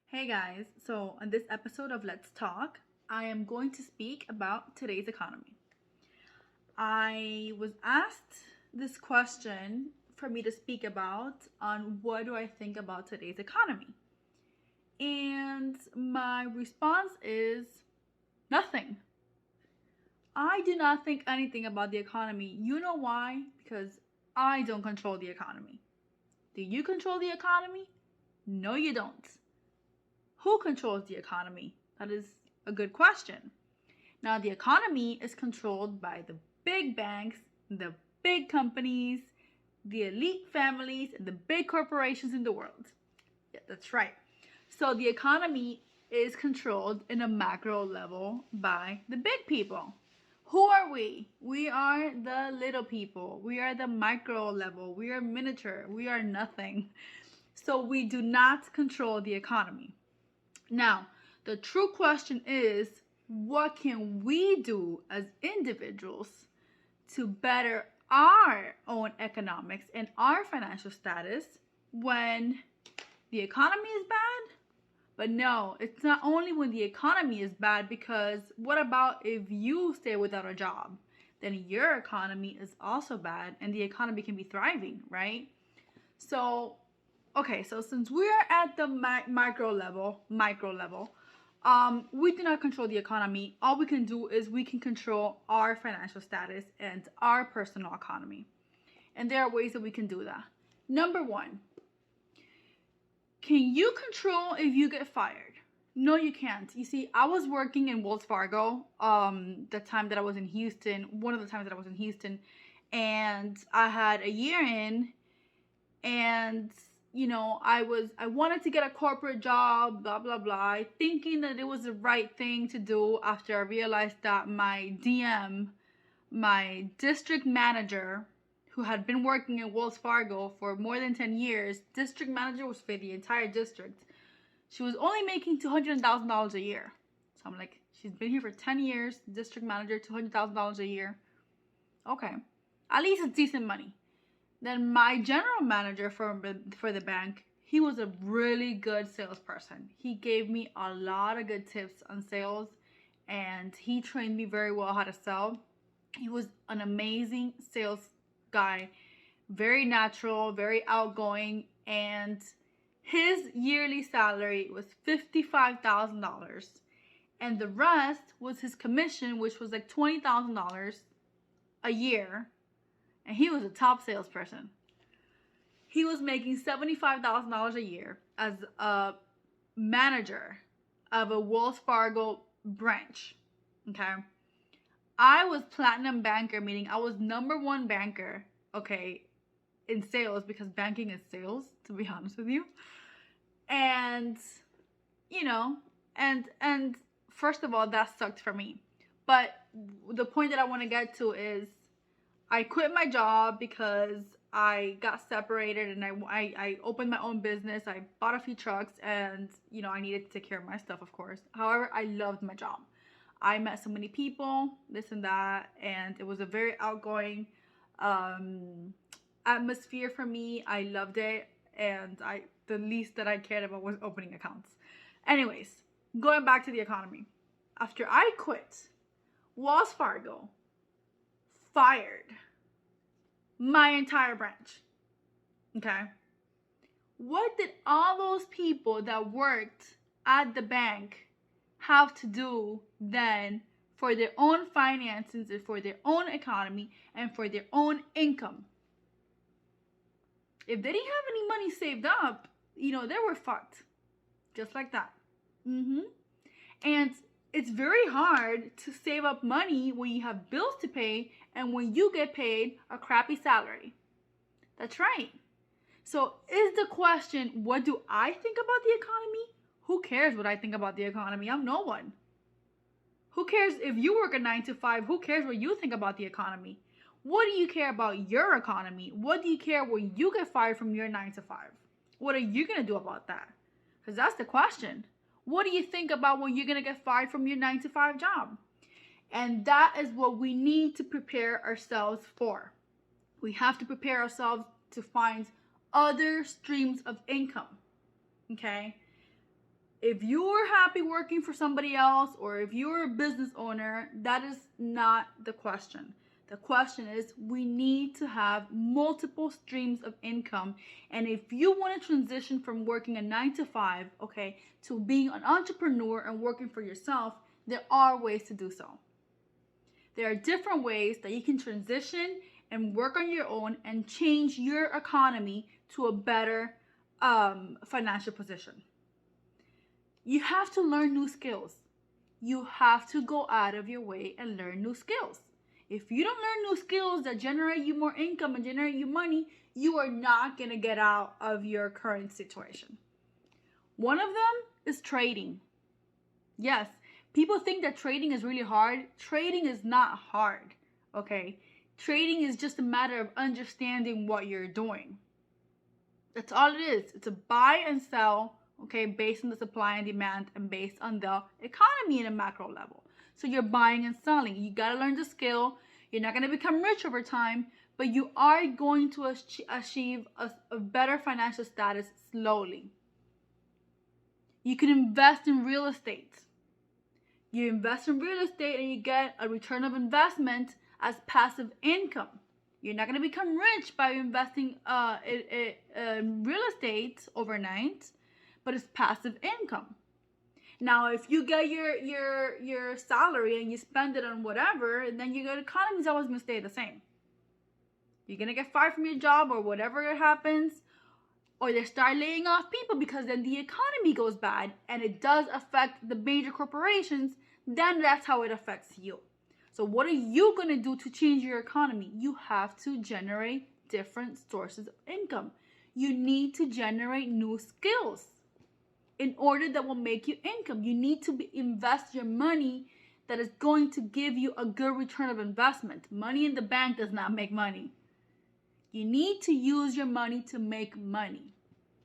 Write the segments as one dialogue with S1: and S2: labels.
S1: Hey guys, so on this episode of Let's Talk, I am going to speak about today's economy. I was asked this question for me to speak about on what do I think about today's economy. And my response is nothing. I do not think anything about the economy. You know why? Because I don't control the economy. Do you control the economy? No, you don't. Who controls the economy? That is a good question. Now, the economy is controlled by the big banks, the big companies, the elite families, and the big corporations in the world. Yeah, that's right. So, the economy is controlled in a macro level by the big people. Who are we? We are the little people. We are the micro level. We are miniature. We are nothing. So, we do not control the economy. Now, the true question is what can we do as individuals to better our own economics and our financial status when the economy is bad? But no, it's not only when the economy is bad, because what about if you stay without a job? Then your economy is also bad and the economy can be thriving, right? So okay, so since we're at the micro level, we do not control the economy. All we can do is we can control our financial status and our personal economy. And there are ways that we can do that. Number one, can you control if you get fired? No, you can't. You see, I was working in Wells Fargo the time that I was in Houston, one of the times that I was in Houston, and I had a year in, and I wanted to get a corporate job, blah blah blah, thinking that it was the right thing to do after I realized that my DM, my district manager, who had been working in Wells Fargo for more than 10 years, district manager was for the entire district. She was only making $200,000 a year. So I'm like, she's been here for 10 years, district manager, $200,000 a year. Okay. At least it's decent money. Then my general manager for the bank, he was a really good salesperson. He gave me a lot of good tips on sales, and he trained me very well how to sell. He was an amazing sales guy, very natural, very outgoing, and his yearly salary was $55,000, and the rest was his commission, which was like $20,000 a year. And he was a top salesperson. He was making $75,000 a year as a manager of a Wells Fargo branch. Okay. I was platinum banker, meaning I was number one banker, okay, in sales, because banking is sales, to be honest with you. And, you know, and first of all, that sucked for me. But the point that I want to get to is I quit my job because I got separated, and I opened my own business. I bought a few trucks, and I needed to take care of my stuff, of course. However, I loved my job. I met so many people, this and that, and it was a very outgoing atmosphere for me. I loved it, and the least that I cared about was opening accounts. Anyways, going back to the economy. After I quit, Wells Fargo fired my entire branch. Okay? What did all those people that worked at the bank have to do then for their own finances and for their own economy and for their own income? If they didn't have any money saved up, they were fucked. Just like that. And it's very hard to save up money when you have bills to pay and when you get paid a crappy salary. That's right. So is the question, what do I think about the economy? Who cares what I think about the economy? I'm no one. Who cares if you work a 9 to 5? Who cares what you think about the economy? What do you care about your economy? What do you care when you get fired from your 9 to 5? What are you going to do about that? Because that's the question. What do you think about when you're going to get fired from your 9 to 5 job? And that is what we need to prepare ourselves for. We have to prepare ourselves to find other streams of income. Okay? If you're happy working for somebody else, or if you're a business owner, that is not the question. The question is, we need to have multiple streams of income. And if you want to transition from working a 9 to 5, okay, to being an entrepreneur and working for yourself, there are ways to do so. There are different ways that you can transition and work on your own and change your economy to a better financial position. You have to learn new skills. You have to go out of your way and learn new skills. If you don't learn new skills that generate you more income and generate you money, you are not going to get out of your current situation. One of them is trading. Yes, people think that trading is really hard. Trading is not hard, okay? Trading is just a matter of understanding what you're doing. That's all it is. It's a buy and sell, okay, based on the supply and demand and based on the economy in a macro level. So you're buying and selling. You got to learn the skill. You're not going to become rich over time, but you are going to achieve a better financial status slowly. You can invest in real estate. You invest in real estate and you get a return of investment as passive income. You're not going to become rich by investing in real estate overnight, but it's passive income. Now, if you get your salary and you spend it on whatever, then your economy is always going to stay the same. You're going to get fired from your job or whatever happens, or they start laying off people because then the economy goes bad and it does affect the major corporations. Then that's how it affects you. So what are you going to do to change your economy? You have to generate different sources of income. You need to generate new skills in order that will make you income. You need to invest your money that is going to give you a good return of investment. Money in the bank does not make money. You need to use your money to make money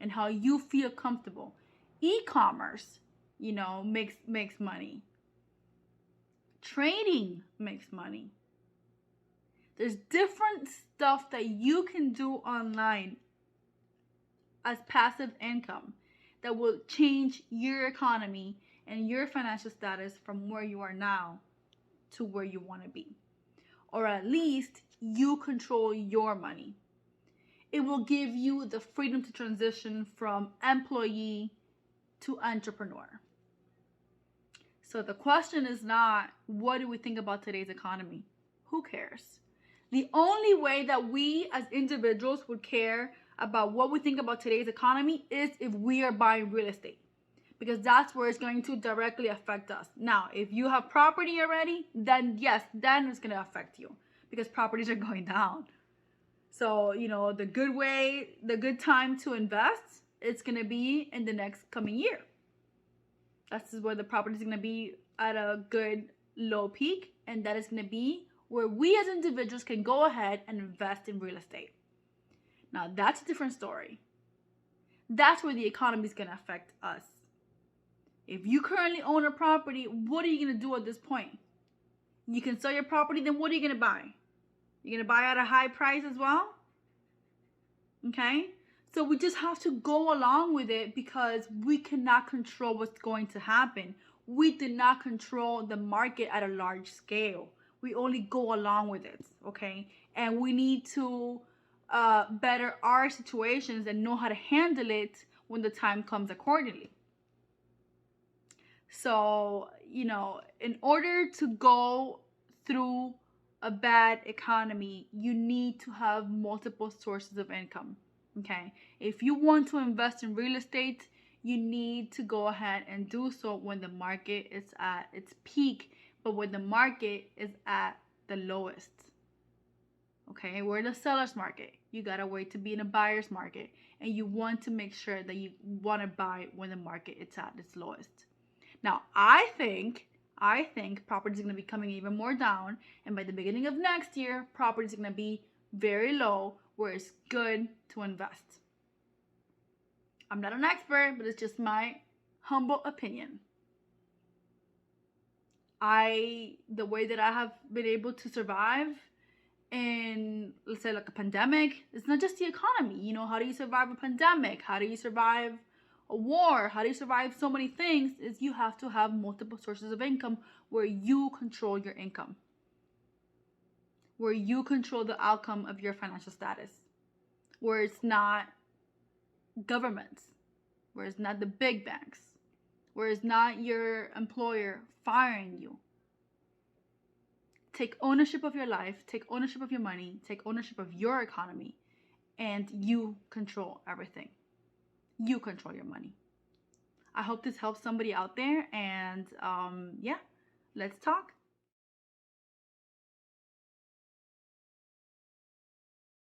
S1: and how you feel comfortable. E-commerce, makes money. Trading makes money. There's different stuff that you can do online as passive income that will change your economy and your financial status from where you are now to where you want to be. Or at least you control your money. It will give you the freedom to transition from employee to entrepreneur. So the question is not, what do we think about today's economy? Who cares? The only way that we as individuals would care about what we think about today's economy is if we are buying real estate, because that's where it's going to directly affect us. Now, if you have property already, then yes, then it's going to affect you because properties are going down. So, the good time to invest, it's going to be in the next coming year. That's where the property is going to be at a good low peak, and that is going to be where we as individuals can go ahead and invest in real estate. Now, that's a different story. That's where the economy is going to affect us. If you currently own a property, what are you going to do at this point? You can sell your property, then what are you going to buy? You're going to buy at a high price as well? Okay? So we just have to go along with it because we cannot control what's going to happen. We do not control the market at a large scale. We only go along with it, okay? And we need to better our situations and know how to handle it when the time comes accordingly. So, in order to go through a bad economy, you need to have multiple sources of income. Okay, if you want to invest in real estate, you need to go ahead and do so when the market is at its peak, but when the market is at the lowest. Okay, we're in a seller's market. You gotta wait to be in a buyer's market, and you want to make sure that you want to buy when the market is at its lowest. Now, I think property is going to be coming even more down, and by the beginning of next year, property is going to be very low, where it's good to invest. I'm not an expert, but it's just my humble opinion. The way that I have been able to survive in, let's say, like a pandemic, it's not just the economy. How do you survive a pandemic? How do you survive a war, how do you survive so many things, is you have to have multiple sources of income where you control your income, where you control the outcome of your financial status, where it's not governments, where it's not the big banks, where it's not your employer firing you. Take ownership of your life, take ownership of your money, take ownership of your economy, and you control everything. You control your money. I hope this helps somebody out there, and yeah, let's talk.